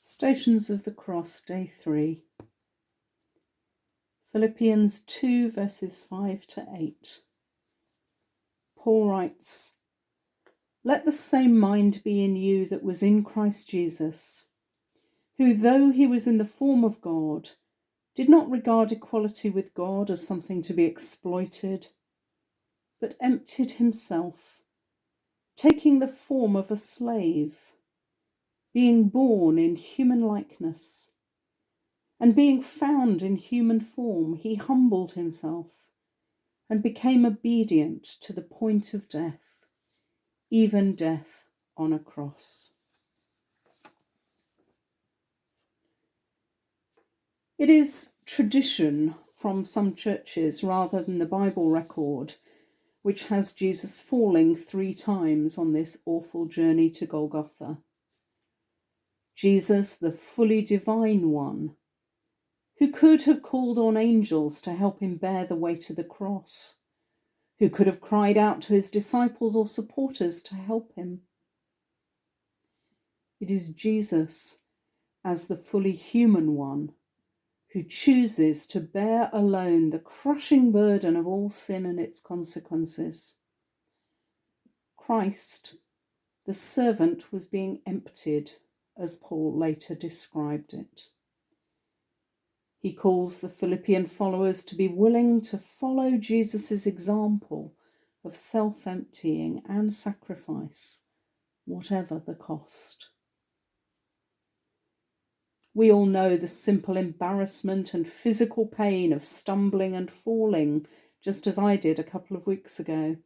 Stations of the Cross, Day 3. Philippians 2 verses 5 to 8. Paul writes, "Let the same mind be in you that was in Christ Jesus, who, though he was in the form of God, did not regard equality with God as something to be exploited, but emptied himself, taking the form of a slave, being born in human likeness. And being found in human form, he humbled himself and became obedient to the point of death, even death on a cross." It is tradition from some churches, rather than the Bible record, which has Jesus falling 3 times on this awful journey to Golgotha. Jesus, the fully divine one, who could have called on angels to help him bear the weight of the cross, who could have cried out to his disciples or supporters to help him. It is Jesus, as the fully human one, who chooses to bear alone the crushing burden of all sin and its consequences. Christ, the servant, was being emptied, as Paul later described it. He calls the Philippian followers to be willing to follow Jesus' example of self-emptying and sacrifice, whatever the cost. We all know the simple embarrassment and physical pain of stumbling and falling, just as I did a couple of weeks ago.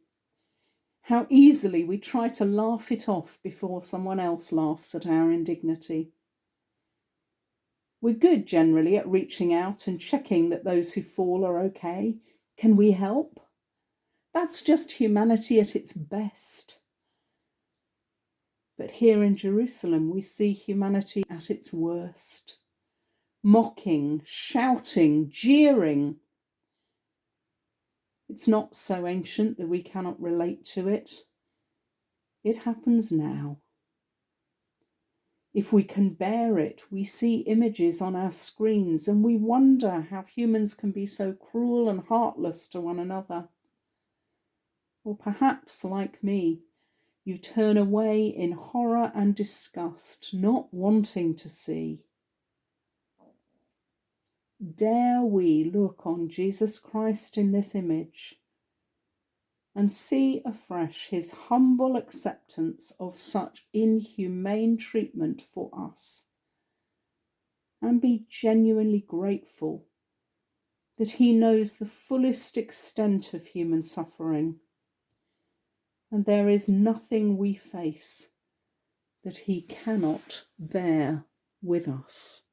How easily we try to laugh it off before someone else laughs at our indignity. We're good generally at reaching out and checking that those who fall are okay. Can we help? That's just humanity at its best. But here in Jerusalem, we see humanity at its worst. Mocking, shouting, jeering. It's not so ancient that we cannot relate to it. It happens now. If we can bear it, we see images on our screens and we wonder how humans can be so cruel and heartless to one another. Or perhaps, like me, you turn away in horror and disgust, not wanting to see. Dare we look on Jesus Christ in this image and see afresh his humble acceptance of such inhumane treatment for us, and be genuinely grateful that he knows the fullest extent of human suffering, and there is nothing we face that he cannot bear with us.